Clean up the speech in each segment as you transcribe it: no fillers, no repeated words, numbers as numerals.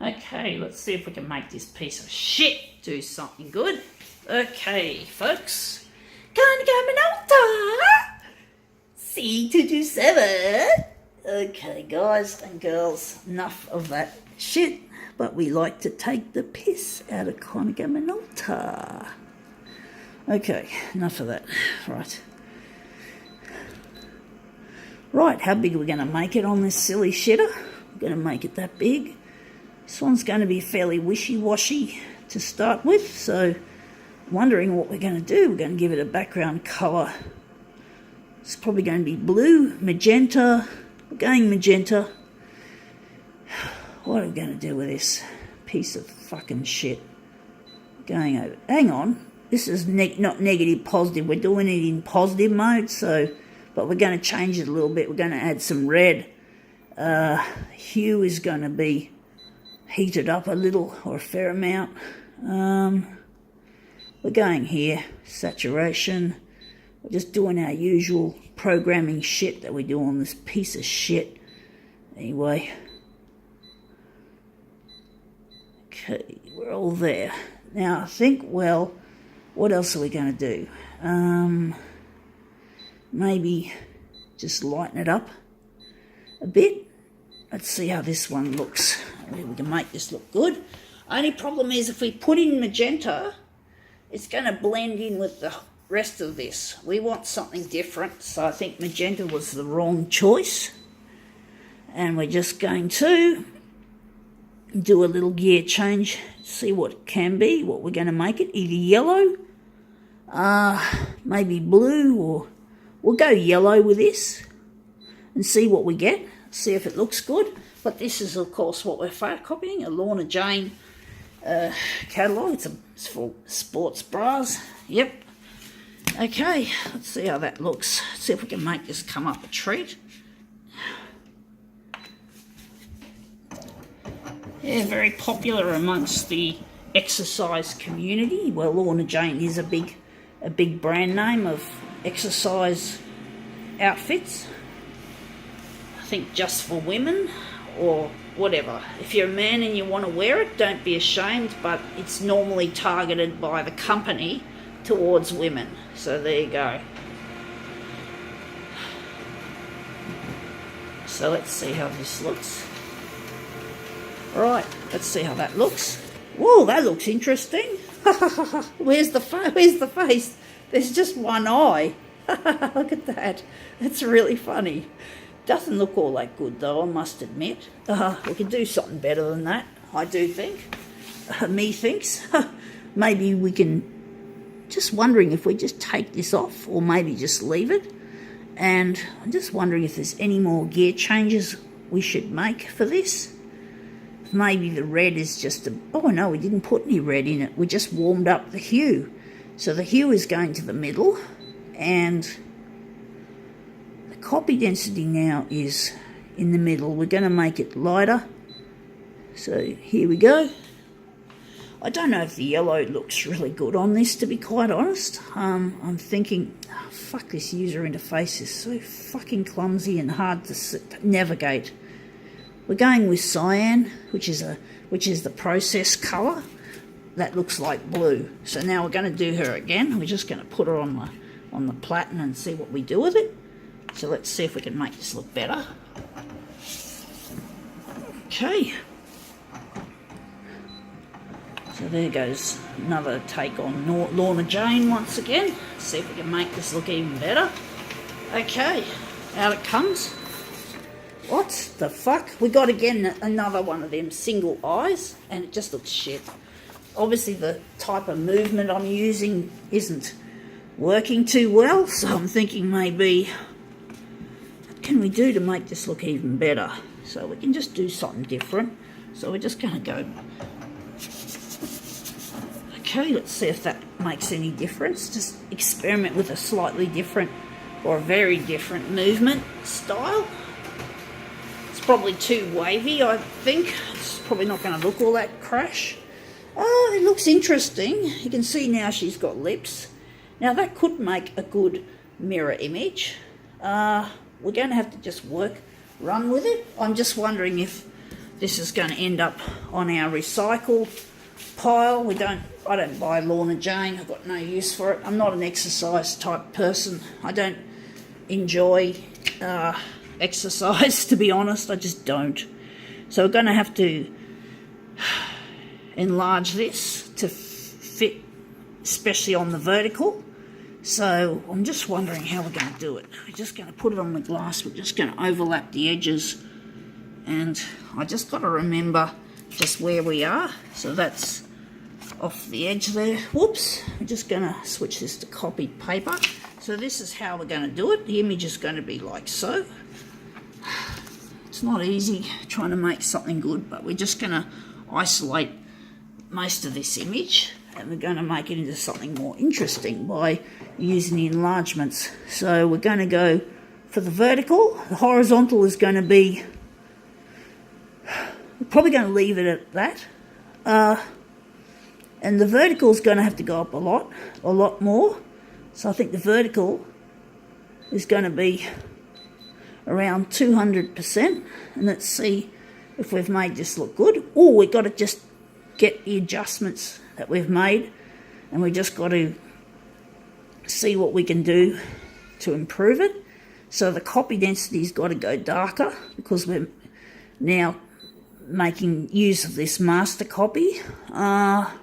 Okay, let's see if we can make this piece of shit do something good. Okay, folks. C227. Okay, guys and girls, enough of that shit. But we like to take the piss out of Konica Minolta. Okay, enough of that. Right, how big are we going to make it on this silly shitter? We're going to make it that big. This one's going to be fairly wishy-washy to start with, so wondering what we're going to do. We're going to give it a background colour. It's probably going to be blue, magenta. We're going magenta. What are we going to do with this piece of fucking shit? Going over. Hang on. This is not negative, positive. We're doing it in positive mode, but we're going to change it a little bit. We're going to add some red. Hue is going to be heated up a little, or a fair amount. We're going here, saturation. We're just doing our usual programming shit that we do on this piece of shit. Anyway. Okay, we're all there. Now I think, well, what else are we going to do? Maybe just lighten it up a bit. Let's see how this one looks. Maybe we can make this look good. Only problem is if we put in magenta, it's going to blend in with the rest of this. We want something different, so I think magenta was the wrong choice. And we're just going to do a little gear change, see what it can be, what we're going to make it. Either yellow, maybe blue, or we'll go yellow with this and see what we get, see if it looks good. But this is, of course, what we're photocopying, a Lorna Jane catalogue. It's for sports bras. Yep. Okay, let's see how that looks. See if we can make this come up a treat. Yeah, very popular amongst the exercise community. Well, Lorna Jane is a big brand name of exercise outfits. I think just for women or whatever. If you're a man and you want to wear it, don't be ashamed, but it's normally targeted by the company towards women. So there you go. So let's see how this looks. Right, let's see how that looks. Whoa, that looks interesting. Where's the face? There's just one eye. Look at that. That's really funny. Doesn't look all that good, though, I must admit. We could do something better than that, I do think. Me thinks. Maybe we can... Just wondering if we just take this off, or maybe just leave it. And I'm just wondering if there's any more gear changes we should make for this. Maybe the red is just a... Oh, no, we didn't put any red in it. We just warmed up the hue. So the hue is going to the middle, and the copy density now is in the middle. We're going to make it lighter. So here we go. I don't know if the yellow looks really good on this, to be quite honest. I'm thinking, oh, fuck, this user interface is so fucking clumsy and hard to navigate. We're going with cyan, which is the process colour. That looks like blue. So now we're going to do her again. We're just going to put her on the platen and see what we do with it. So let's see if we can make this look better. Okay. So there goes another take on Lorna Jane once again. See if we can make this look even better. Okay, out it comes. What the fuck? We got again another one of them single eyes, and it just looks shit. Obviously the type of movement I'm using isn't working too well, so I'm thinking maybe, what can we do to make this look even better? So we can just do something different. So we're just going to go... Okay, let's see if that makes any difference. Just experiment with a slightly different or a very different movement style. It's probably too wavy, I think. It's probably not going to look all that crash. Oh, it looks interesting. You can see now she's got lips. Now that could make a good mirror image. We're going to have to just run with it. I'm just wondering if this is going to end up on our recycle pile. I don't buy Lorna Jane. I've got no use for it. I'm not an exercise type person. I don't enjoy exercise, to be honest. I just don't. So we're going to have to enlarge this to fit, especially on the vertical. So I'm just wondering how we're going to do it. We're just going to put it on the glass. We're just going to overlap the edges, and I just got to remember just where we are. So that's off the edge there. Whoops. I'm just going to switch this to copied paper. So this is how we're going to do it. The image is going to be like so. It's not easy trying to make something good, but we're just going to isolate most of this image, and we're going to make it into something more interesting by using the enlargements. So we're going to go for the vertical. The horizontal is going to be, we're probably going to leave it at that. And the vertical is going to have to go up a lot more. So I think the vertical is going to be around 200%. And let's see if we've made this look good. Oh, we've got to just get the adjustments that we've made, and we just got to see what we can do to improve it. So the copy density's got to go darker because we're now making use of this master copy. Right,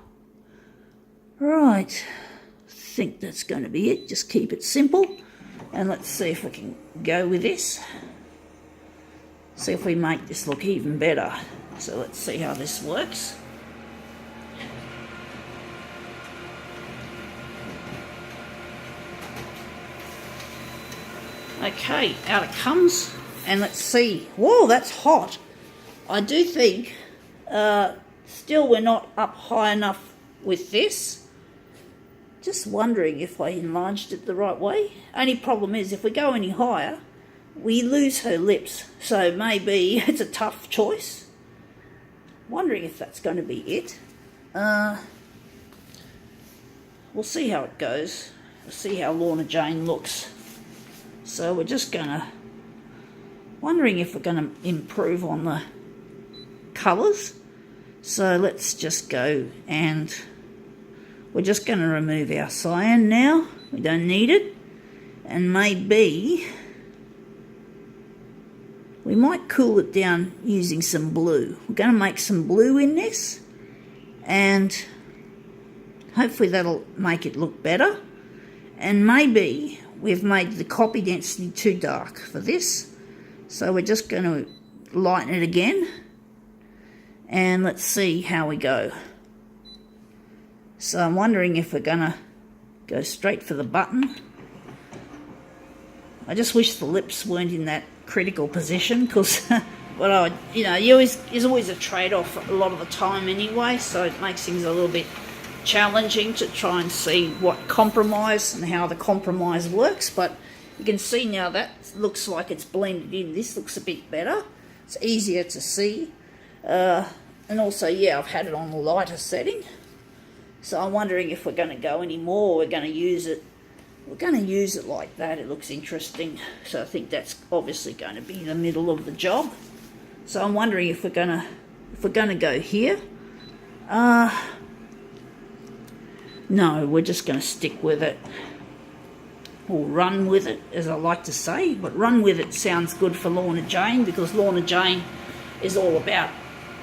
I think that's going to be it. Just keep it simple, and let's see if we can go with this. See if we make this look even better. So let's see how this works. Okay, out it comes, and let's see. Whoa, that's hot. I do think still we're not up high enough with this. Just wondering if I enlarged it the right way. Only problem is if we go any higher, we lose her lips. So maybe it's a tough choice. Wondering if that's going to be it. We'll see how it goes. We'll see how Lorna Jane looks. So we're just wondering if we're going to improve on the colours. So let's just go, and we're just going to remove our cyan now. We don't need it. And maybe we might cool it down using some blue. We're going to make some blue in this, and hopefully that'll make it look better. And maybe we've made the copy density too dark for this, so we're just going to lighten it again, and let's see how we go. So I'm wondering if we're going to go straight for the button. I just wish the lips weren't in that critical position, because well, there's always a trade-off a lot of the time anyway, so it makes things a little bit challenging to try and see what compromise and how the compromise works. But you can see now that looks like it's blended in. This looks a bit better. It's easier to see, and also, yeah, I've had it on the lighter setting. So I'm wondering if we're going to go any more. We're going to use it. We're going to use it like that. It looks interesting. So I think that's obviously going to be the middle of the job. So I'm wondering if we're going to go here. No, we're just going to stick with it, or run with it, as I like to say. But run with it sounds good for Lorna Jane, because Lorna Jane is all about,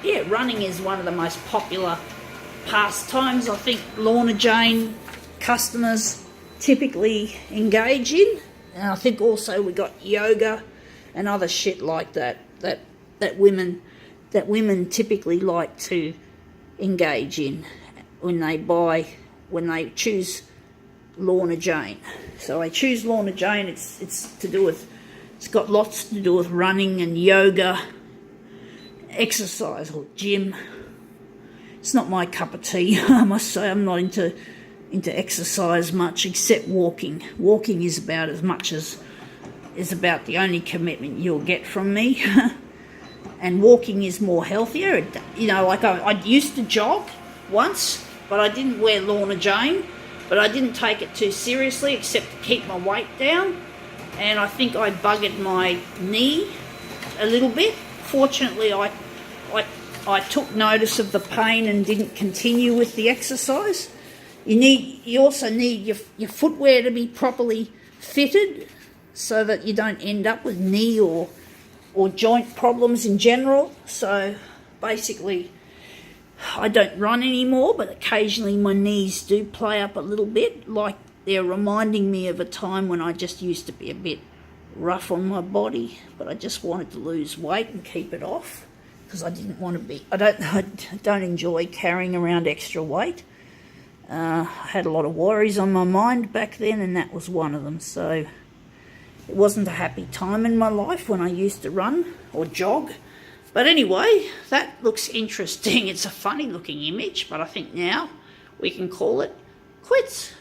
yeah, running is one of the most popular pastimes I think Lorna Jane customers typically engage in. And I think also we got yoga and other shit like that women typically like to engage in when they choose Lorna Jane. So I choose Lorna Jane. It's got lots to do with running and yoga, exercise or gym. It's not my cup of tea. I must say I'm not into exercise much, except walking. Walking is about as much as is about the only commitment you'll get from me. And walking is more healthier. Like I used to jog once, but I didn't wear Lorna Jane. But I didn't take it too seriously, except to keep my weight down. And I think I buggered my knee a little bit. Fortunately, I I took notice of the pain and didn't continue with the exercise. You also need your footwear to be properly fitted so that you don't end up with knee or joint problems in general. So basically, I don't run anymore, but occasionally my knees do play up a little bit, like they're reminding me of a time when I just used to be a bit rough on my body, but I just wanted to lose weight and keep it off because I didn't want to be. I don't enjoy carrying around extra weight. I had a lot of worries on my mind back then, and that was one of them. So it wasn't a happy time in my life when I used to run or jog. But anyway, that looks interesting. It's a funny looking image, but I think now we can call it quits.